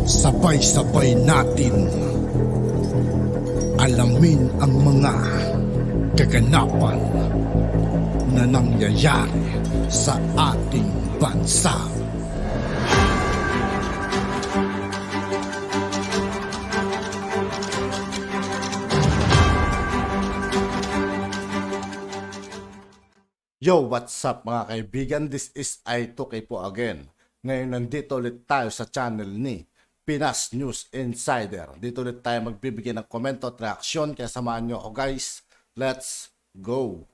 Sabay-sabay natin alamin ang mga kaganapan na nangyayari sa ating bansa. Yo, what's up mga kaibigan? This is TOO KAYE po again. Ngayon nandito ulit tayo sa channel ni Pinas News Insider. Dito ulit tayo magbibigay ng komento at reaksyon. Kaya samahan nyo ako guys. Let's go!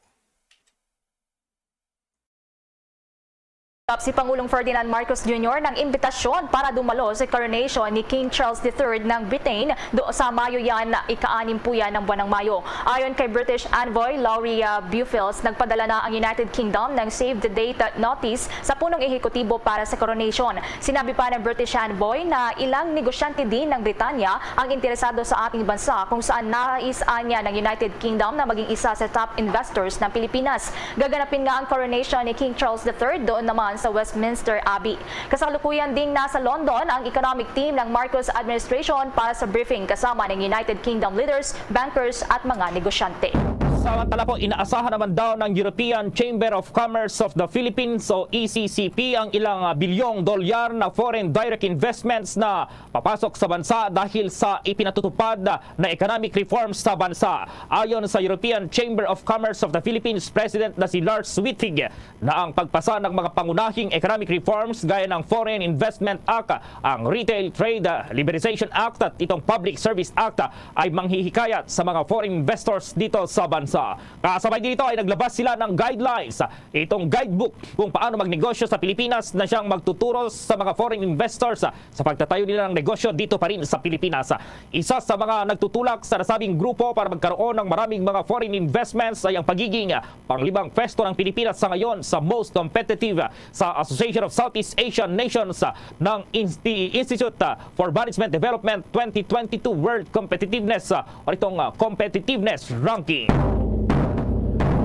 Si Pangulong Ferdinand Marcos Jr. ng imbitasyon para dumalo sa coronation ni King Charles III ng Britain sa Mayo yan na ika-6 po yan ng buwan ng Mayo. Ayon kay British Envoy Laurie Bufils, nagpadala na ang United Kingdom ng save the date notice sa punong ehekutibo para sa coronation. Sinabi pa ng British Envoy na ilang negosyante din ng Britanya ang interesado sa ating bansa kung saan nais-an niya ng United Kingdom na maging isa sa top investors ng Pilipinas. Gaganapin nga ang coronation ni King Charles III doon naman sa Westminster Abbey. Kasalukuyan ding nasa London ang economic team ng Marcos administration para sa briefing kasama ng United Kingdom leaders, bankers at mga negosyante. Samantala po, inaasahan naman daw ng European Chamber of Commerce of the Philippines o ECCP ang ilang bilyong dolyar na foreign direct investments na papasok sa bansa dahil sa ipinatutupad na economic reforms sa bansa. Ayon sa European Chamber of Commerce of the Philippines President na si Lars Wittig, na ang pagpasa ng mga pangunahing economic reforms gaya ng Foreign Investment Act, ang Retail Trade Liberalization Act at itong Public Service Act ay manghihikayat sa mga foreign investors dito sa bansa. Kasabay dito ay naglabas sila ng guidelines, itong guidebook kung paano magnegosyo sa Pilipinas na siyang magtuturo sa mga foreign investors sa pagtatayo nila ng negosyo dito pa rin sa Pilipinas. Isa sa mga nagtutulak sa nasabing grupo para magkaroon ng maraming mga foreign investments ay ang pagiging panglibang pwesto ng Pilipinas sa ngayon sa most competitive sa Association of Southeast Asian Nations ng Institute for Management Development 2022 World Competitiveness o itong Competitiveness Ranking.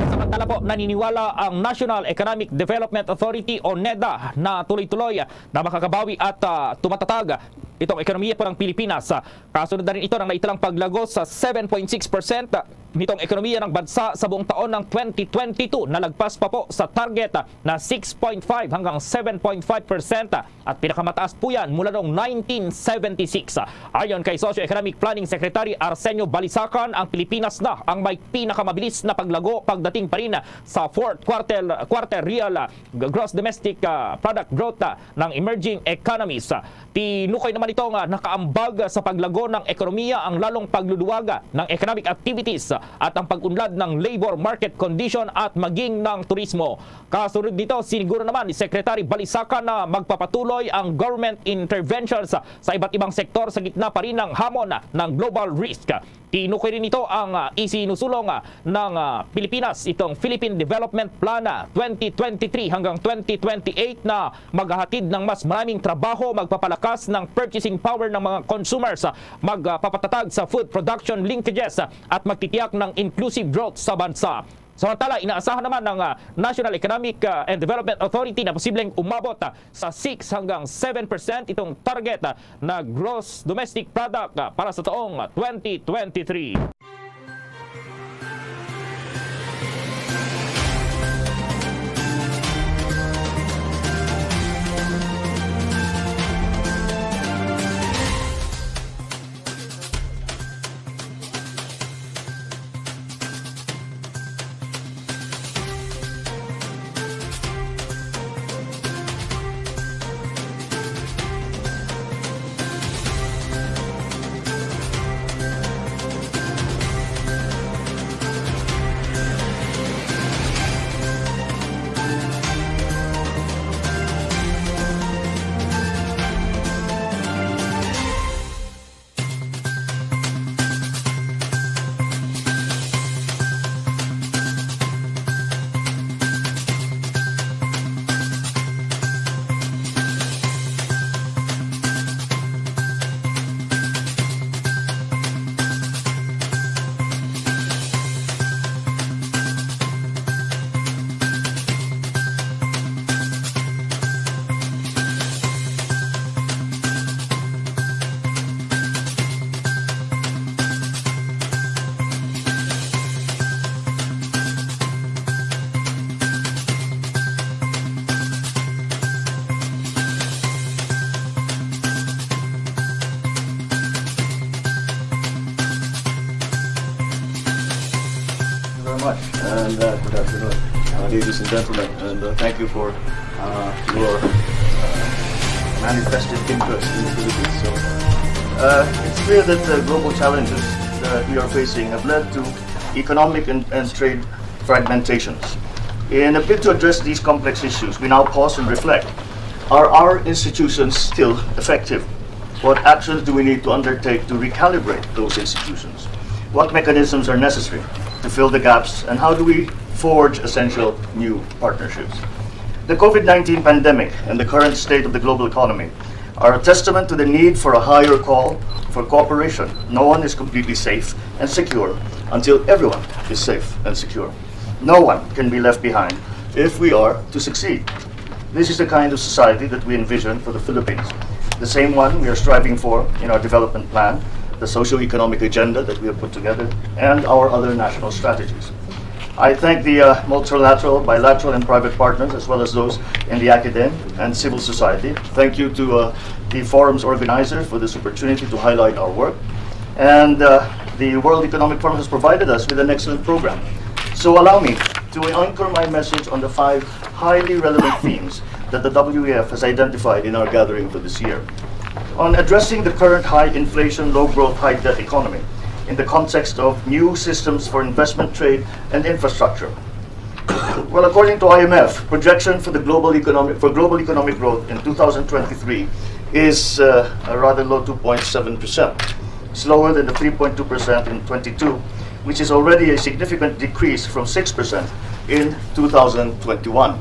Samantala po, naniniwala ang National Economic Development Authority o NEDA na tuloy-tuloy na makakabawi at tumatatag itong ekonomiya po ng Pilipinas. Kasunod na rin ito ng naitalang paglago sa 7.6% nitong ekonomiya ng bansa sa buong taon ng 2022, nalagpas pa po sa target na 6.5 hanggang 7.5% at pinakamataas po yan mula noong 1976. Ayon kay Socio-Economic Planning Secretary Arsenio Balisacan, ang Pilipinas na ang may pinakamabilis na paglago pagdating pa rin sa fourth quarter real gross domestic product growth ng emerging economies. Tinukoy naman itong nakaambag sa paglago ng ekonomiya ang lalong pagluluwag ng economic activities at ang pag-unlad ng labor market condition at maging ng turismo. Kasunod dito, siniguro naman ni Secretary Balisacan na magpapatuloy ang government interventions sa iba't ibang sektor sa gitna pa rin ng hamon ng global risk. Tinukoy rin ito ang isinusulong ng Pilipinas, itong Philippine Development Plan 2023 hanggang 2028 na maghahatid ng mas maraming trabaho, magpapalakas ng purchasing power ng mga consumers, magpapatatag sa food production linkages at magtitiyak ng inclusive growth sa bansa. Samantala, inaasahan naman ng National Economic and Development Authority na posibleng umabot sa 6 hanggang 7% itong target na gross domestic product para sa taong 2023. afternoon, ladies and gentlemen, and thank you for your manifested interest in the Philippines. So, it's clear that the global challenges that we are facing have led to economic and trade fragmentations. In a bid to address these complex issues, we now pause and reflect. Are our institutions still effective? What actions do we need to undertake to recalibrate those institutions? What mechanisms are necessary to fill the gaps, and how do we forge essential new partnerships? The COVID-19 pandemic and the current state of the global economy are a testament to the need for a higher call for cooperation. No one is completely safe and secure until everyone is safe and secure. No one can be left behind if we are to succeed. This is the kind of society that we envision for the Philippines, the same one we are striving for in our development plan, the socio-economic agenda that we have put together, and our other national strategies. I thank the multilateral, bilateral, and private partners, as well as those in the academic and civil society. Thank you to the forum's organizers for this opportunity to highlight our work. And the World Economic Forum has provided us with an excellent program. So allow me to anchor my message on the 5 highly relevant themes that the WEF has identified in our gathering for this year. On addressing the current high inflation, low growth, high debt economy in the context of new systems for investment, trade, and infrastructure. Well, according to IMF, projection for global economic growth in 2023 is a rather low 2.7%, slower than the 3.2% in 22, which is already a significant decrease from 6% in 2021.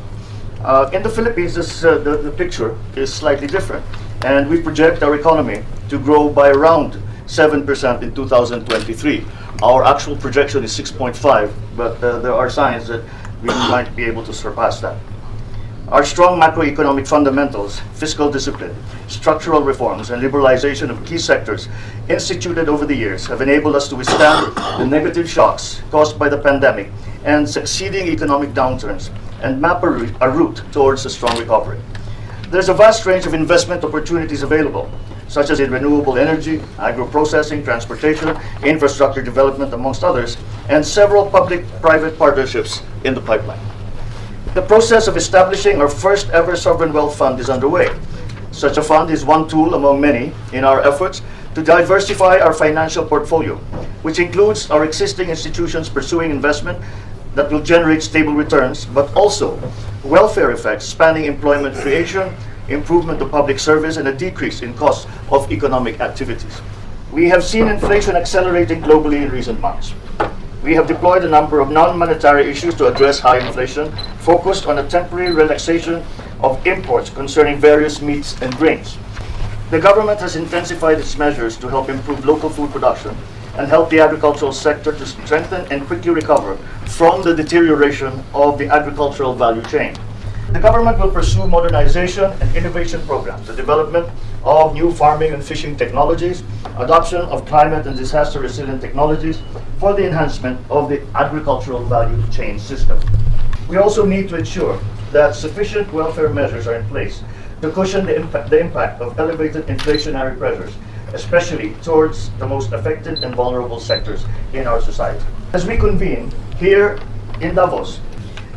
In the Philippines, the picture is slightly different, and we project our economy to grow by around 7% in 2023. Our actual projection is 6.5, but there are signs that we might be able to surpass that. Our strong macroeconomic fundamentals, fiscal discipline, structural reforms, and liberalization of key sectors instituted over the years have enabled us to withstand the negative shocks caused by the pandemic and succeeding economic downturns and map a route towards a strong recovery. There's a vast range of investment opportunities available, such as in renewable energy, agro-processing, transportation, infrastructure development, amongst others, and several public-private partnerships in the pipeline. The process of establishing our first ever sovereign wealth fund is underway. Such a fund is one tool among many in our efforts to diversify our financial portfolio, which includes our existing institutions pursuing investment that will generate stable returns, but also welfare effects spanning employment creation, improvement of public service, and a decrease in costs of economic activities. We have seen inflation accelerating globally in recent months. We have deployed a number of non-monetary issues to address high inflation, focused on a temporary relaxation of imports concerning various meats and grains. The government has intensified its measures to help improve local food production and help the agricultural sector to strengthen and quickly recover from the deterioration of the agricultural value chain. The government will pursue modernization and innovation programs, the development of new farming and fishing technologies, adoption of climate and disaster resilient technologies for the enhancement of the agricultural value chain system. We also need to ensure that sufficient welfare measures are in place to cushion the impact of elevated inflationary pressures, especially towards the most affected and vulnerable sectors in our society. As we convene here in Davos,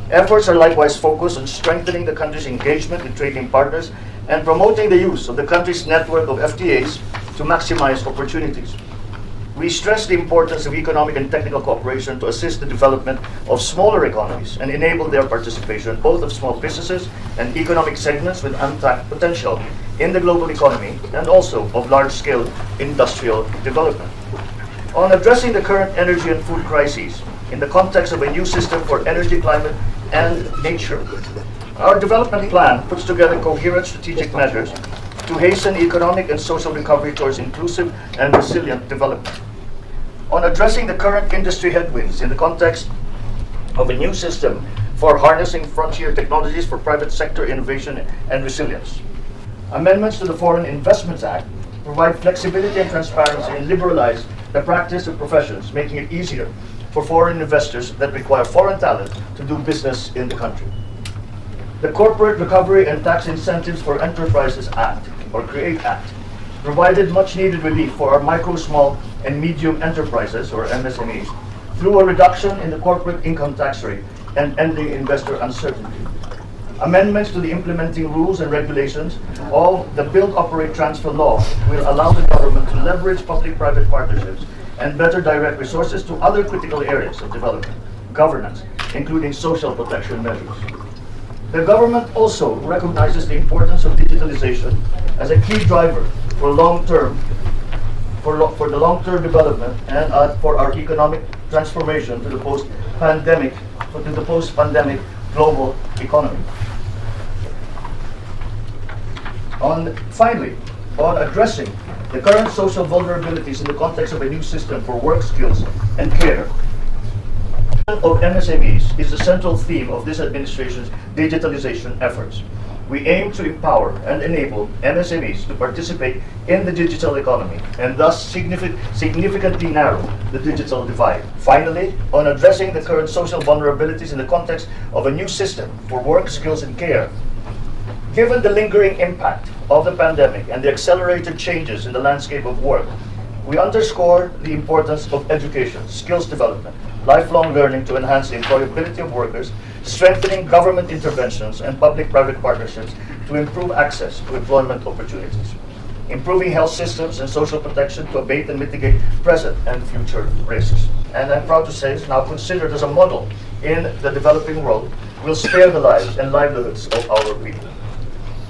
efforts are likewise focused on strengthening the country's engagement with trading partners and promoting the use of the country's network of FTAs to maximize opportunities. We stress the importance of economic and technical cooperation to assist the development of smaller economies and enable their participation, both of small businesses and economic segments with untapped potential in the global economy, and also of large-scale industrial development. On addressing the current energy and food crises in the context of a new system for energy, climate, and nature, our development plan puts together coherent strategic measures to hasten economic and social recovery towards inclusive and resilient development. On addressing the current industry headwinds in the context of a new system for harnessing frontier technologies for private sector innovation and resilience. Amendments to the Foreign Investments Act provide flexibility and transparency and liberalize the practice of professions, making it easier for foreign investors that require foreign talent to do business in the country. The Corporate Recovery and Tax Incentives for Enterprises Act, or CREATE Act, provided much needed relief for our micro, small, and medium enterprises, or MSMEs, through a reduction in the corporate income tax rate and ending investor uncertainty. Amendments to the implementing rules and regulations of the Build, Operate, Transfer law will allow the government to leverage public-private partnerships and better direct resources to other critical areas of development, governance, including social protection measures. The government also recognizes the importance of digitalization as a key driver for for the long-term development and for our economic transformation to the post-pandemic global economy. Finally, on addressing the current social vulnerabilities in the context of a new system for work skills and care of MSMEs is the central theme of this administration's digitalization efforts. We aim to empower and enable MSMEs to participate in the digital economy and thus significantly narrow the digital divide. Finally, on addressing the current social vulnerabilities in the context of a new system for work, skills, and care, given the lingering impact of the pandemic and the accelerated changes in the landscape of work, we underscore the importance of education, skills development, lifelong learning to enhance the employability of workers, strengthening government interventions and public-private partnerships to improve access to employment opportunities, improving health systems and social protection to abate and mitigate present and future risks. And I'm proud to say it's now considered as a model in the developing world, will spare the lives and livelihoods of our people.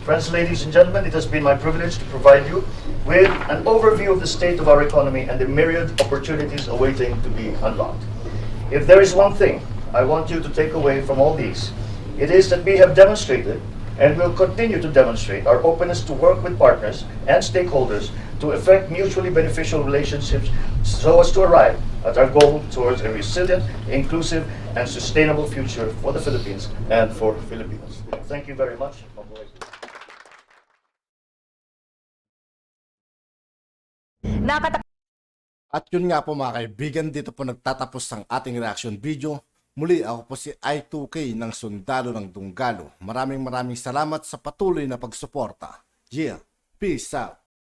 Friends, ladies and gentlemen, it has been my privilege to provide you with an overview of the state of our economy and the myriad opportunities awaiting to be unlocked. If there is one thing I want you to take away from all these, it is that we have demonstrated and will continue to demonstrate our openness to work with partners and stakeholders to effect mutually beneficial relationships so as to arrive at our goal towards a resilient, inclusive, and sustainable future for the Philippines and for Filipinos. Thank you very much. Mabuhay. At yun nga po mga kaibigan, dito po nagtatapos ang ating reaction video. Muli ako po si I2K ng Sundalo ng Dunggalo. Maraming salamat sa patuloy na pagsuporta. Yeah, peace out.